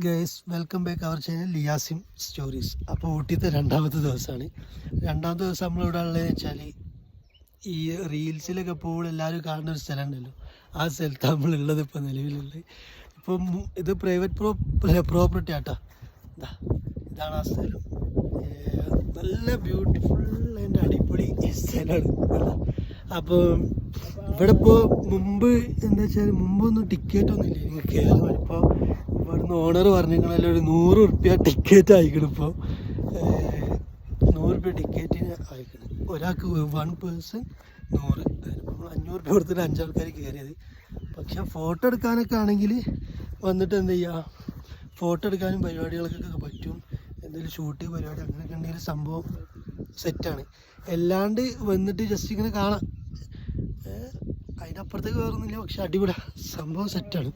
Guys welcome back our channel ലിയാസിം stories. അപ്പോൾ ഊട്ടിത്തെ രണ്ടാമത്തെ ദിവസമാണ്. രണ്ടാമത്തെ ദിവസം നമ്മളിവിടെ ഉള്ളതെന്ന് വെച്ചാൽ ഈ റീൽസിലൊക്കെ പോകുമ്പോൾ എല്ലാവരും കാണുന്ന ഒരു സ്ഥലം ഉണ്ടല്ലോ, ആ സ്ഥലത്താണ് നമ്മളുള്ളത് ഇപ്പോൾ നിലവിലുള്ളത്. ഇപ്പം ഇത് പ്രൈവറ്റ് പ്രോപ്പർട്ടി ആട്ടോ. ഇതാണ് ആ സ്ഥലം. നല്ല ബ്യൂട്ടിഫുൾ ആൻഡ് അടിപൊളി സ്ഥലമാണ്. അപ്പോൾ ഇവിടെ ഇപ്പോൾ മുമ്പ് എന്താ വെച്ചാൽ മുമ്പൊന്നും ടിക്കറ്റൊന്നും ഇല്ല നിങ്ങൾ കയറാൻ. ഇപ്പോൾ ഇവിടുന്ന് ഓണർ പറഞ്ഞിരിക്കണല്ലോ ഒരു 100 ഉറുപ്പ്യ ടിക്കറ്റ് അയക്കണം. ഇപ്പോൾ 100 ഉറുപ്പ്യ ടിക്കറ്റിന് അയക്കണം. ഒരാൾക്ക് 1 പേഴ്സൺ 100. അതിനിപ്പോൾ 500 ഉറുപ്പ്യ കൊടുത്തിട്ട് 5 ആൾക്കാർ കയറിയത്. പക്ഷെ ഫോട്ടോ എടുക്കാനൊക്കെ ആണെങ്കിൽ വന്നിട്ട് എന്താ ചെയ്യുക, ഫോട്ടോ എടുക്കാനും പരിപാടികൾക്കൊക്കെ പറ്റും. എന്തെങ്കിലും ഷൂട്ട് പരിപാടി അങ്ങനെയൊക്കെ ഉണ്ടെങ്കിൽ സംഭവം സെറ്റാണ്. അല്ലാണ്ട് വന്നിട്ട് ജസ്റ്റ് ഇങ്ങനെ കാണാം, അതിനപ്പുറത്തേക്ക് വേറൊന്നുമില്ല. പക്ഷെ അടിപൊളി സംഭവം സെറ്റാണ്.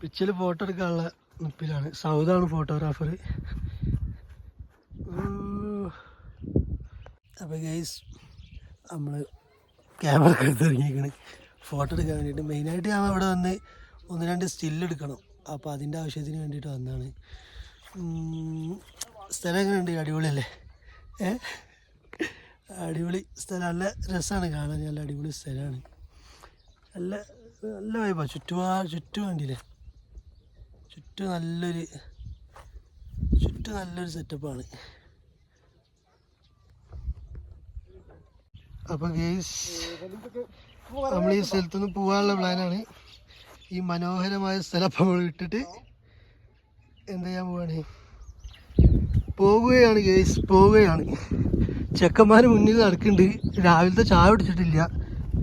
പിച്ചിൽ ഫോട്ടോ എടുക്കാനുള്ള നിപ്പിലാണ്. സൗദാണ് ഫോട്ടോഗ്രാഫർ. അപ്പോൾ ഗൈസ് നമ്മൾ ക്യാമറ ഒക്കെ എടുത്ത് ഇറങ്ങിയിരിക്കണ് ഫോട്ടോ എടുക്കാൻ വേണ്ടിയിട്ട്. മെയിനായിട്ട് ഞാൻ ഇവിടെ വന്ന് 1-2 സ്റ്റില്ല് എടുക്കണം. അപ്പോൾ അതിൻ്റെ ആവശ്യത്തിന് വേണ്ടിയിട്ട് വന്നതാണ്. സ്ഥലം എങ്ങനെയുണ്ട്? അടിപൊളിയല്ലേ? അടിപൊളി സ്ഥലം, നല്ല രസമാണ് കാണാൻ. നല്ല അടിപൊളി സ്ഥലമാണ്. നല്ല നല്ല വൈബാണ്. ചുറ്റും വേണ്ടിയില്ലേ, ചുറ്റും നല്ലൊരു സെറ്റപ്പാണ്. അപ്പോൾ ഗെയ്സ് നമ്മൾ ഈ സ്ഥലത്തുനിന്ന് പോകാനുള്ള പ്ലാനാണ്. ഈ മനോഹരമായ സ്ഥലം അപ്പോൾ നമ്മൾ വിട്ടിട്ട് എന്ത് ചെയ്യാൻ പോവുകയാണ് ഗെയ്സ്, പോവുകയാണ്. ചെക്കന്മാർ മുന്നിൽ നടക്കുന്നുണ്ട്. രാവിലത്തെ ചായ കുടിച്ചിട്ടില്ല.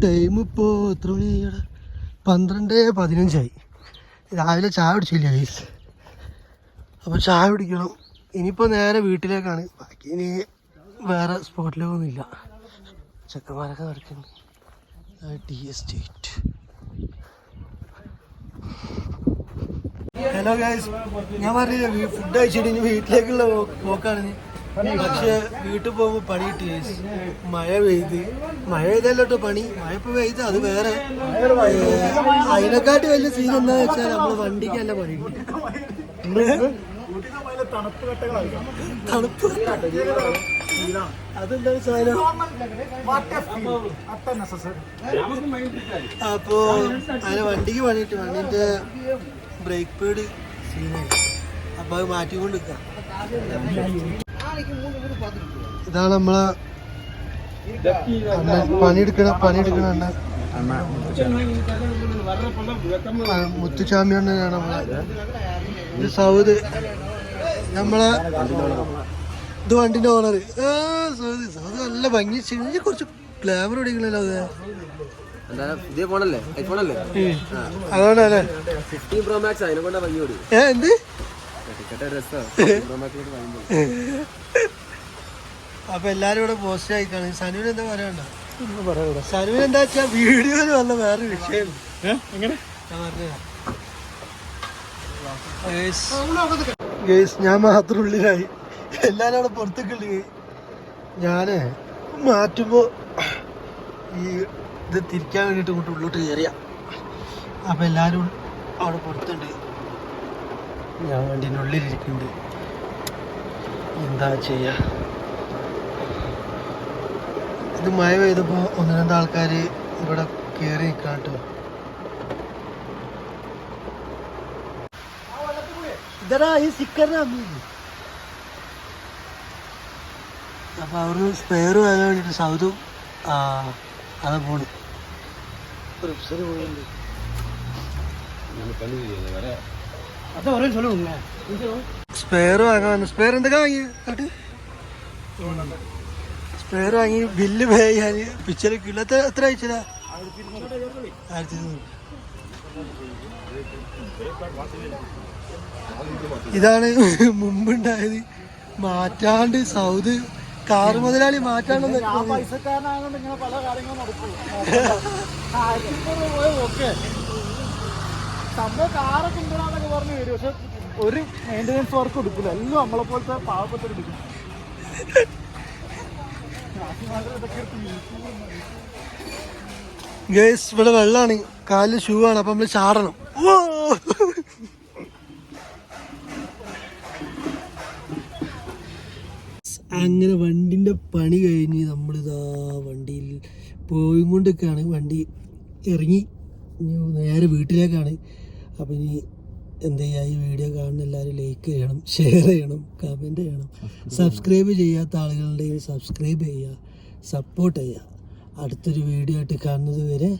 ടൈം ഇപ്പോൾ എത്ര മണിയാണ്? 12:15 രാവിലെ ചായ കുടിച്ചില്ല ഗെയ്സ്. അപ്പോൾ ചായ കുടിക്കണം. ഇനിയിപ്പോൾ നേരെ വീട്ടിലേക്കാണ്. ബാക്കി ഇനി വേറെ സ്പോട്ടിലേക്കൊന്നുമില്ല. ചെക്കന്മാരൊക്കെ നടക്കുന്നു. Tea estate. ഹലോ ഗൈസ്, ഞാൻ പറഞ്ഞില്ല ഫുഡ് കഴിച്ചിട്ട് ഇനി വീട്ടിലേക്കുള്ള പോക്കാണ്. പക്ഷെ വീട്ടിൽ പോകുമ്പോൾ പണി കിട്ടി ഗൈസ്. മഴ പെയ്തല്ലോ കേട്ടോ പണി. മഴ ഇപ്പോൾ പെയ്ത് അത് വേറെ. അതിനെക്കാട്ടി വലിയ സീൻ എന്താണെന്ന് വെച്ചാൽ നമ്മൾ വണ്ടിക്ക് നല്ല പണി കിട്ടി. തണുപ്പ് അതെന്താണ് സാധനം? അപ്പോ അതിന് വണ്ടിക്ക് പണിയിട്ട് വണ്ടിന്റെ ബ്രേക്ക് പേഡ് സീനായി. അപ്പൊ അത് മാറ്റിക്കൊണ്ട് നിൽക്കാം. ഇതാണ് നമ്മളെ പണിയെടുക്കണ മുത്തുചാമിയാണ്. ഇത് സൗദ്, നമ്മളെ ഇത് വണ്ടിന്റെ ഓണർ. സൗദ് നല്ല ഭംഗി. കുറച്ച് ഗ്ലാമർ ഓടിക്കണല്ലോ. അതുകൊണ്ടല്ലേ എന്ത്? അപ്പൊ എല്ലാരും ഇവിടെ പോസ്റ്റ് ആയിക്കാണ്. സനുവിന് എന്താ പറയണ്ട? സനുവിന് എന്താ വെച്ചാ വീഡിയോയിൽ വന്ന വേറെ വിഷയം ഗേസ്. ഞാൻ മാത്രം ഉള്ളിലായി, എല്ലാരും അവിടെ പുറത്തേക്കുള്ളി. ഞാന് മാറ്റുമ്പോ ഈ ഇത് തിരിക്കാൻ വേണ്ടിയിട്ട് ഇങ്ങോട്ട് ഉള്ളോട്ട് കയറിയ. അപ്പം എല്ലാവരും അവിടെ പുറത്തുണ്ട്, ഞാൻ വണ്ടീൻ്റെ ഉള്ളിലിരിക്കുന്നുണ്ട്. എന്താ ചെയ്യുക? ഇത് മഴ പെയ്തപ്പോൾ 1-2 ആൾക്കാർ ഇവിടെ കയറി നിൽക്കാം കേട്ടോ. ഇതടാ ഈ സ്റ്റിക്കറിന് അമ്മയില്ലേ. അപ്പം അവർക്ക് സ്പെയർ വാങ്ങാൻ വേണ്ടിയിട്ട് സൗദും അതാ പോണ്. സ്പെയർ വാങ്ങാൻ. സ്പെയർ എന്തൊക്കെ വാങ്ങി? സ്പെയർ വാങ്ങി ബില്ല് പേ ചെയ്യാൻ പിക്ചർ എത്ര അയച്ചതാ? 1200. ഇതാണ് മുമ്പുണ്ടായത്. മാറ്റാണ്ട് സൗദ് കാറ് മുതലാളി മാറ്റാണ്ട് പല കാര്യങ്ങളും നടക്കും. സംഭവം കാറൊക്കെ ഉണ്ടെന്നൊക്കെ പറഞ്ഞു വരും. പക്ഷെ ഒരു മെയിൻ്റെനൻസ് വർക്ക് എടുക്കില്ല. എല്ലാം നമ്മളെ പോലത്തെ പാവപ്പെട്ടെടുക്കും. ഗേസ് ഇവിടെ വെള്ളമാണ്, കാലിൽ ഷൂ ആണ്. അപ്പം നമ്മൾ ചാടണം. അങ്ങനെ വണ്ടിൻ്റെ പണി കഴിഞ്ഞ് നമ്മളിതാ വണ്ടിയിൽ പോയിക്കൊണ്ടിരിക്കുകയാണ്. വണ്ടി ഇറങ്ങി നേരെ വീട്ടിലേക്കാണ്. അപ്പം ഇനി എന്താ ചെയ്യുക, ഈ വീഡിയോ കാണുന്ന എല്ലാവരും ലൈക്ക് ചെയ്യണം, ഷെയർ ചെയ്യണം, കമൻറ്റ് ചെയ്യണം. സബ്സ്ക്രൈബ് ചെയ്യാത്ത ആളുകളുണ്ടെങ്കിൽ സബ്സ്ക്രൈബ് ചെയ്യുക, സപ്പോർട്ട് ചെയ്യുക. അടുത്തൊരു വീഡിയോ ആയിട്ട് കാണുന്നത് വരെ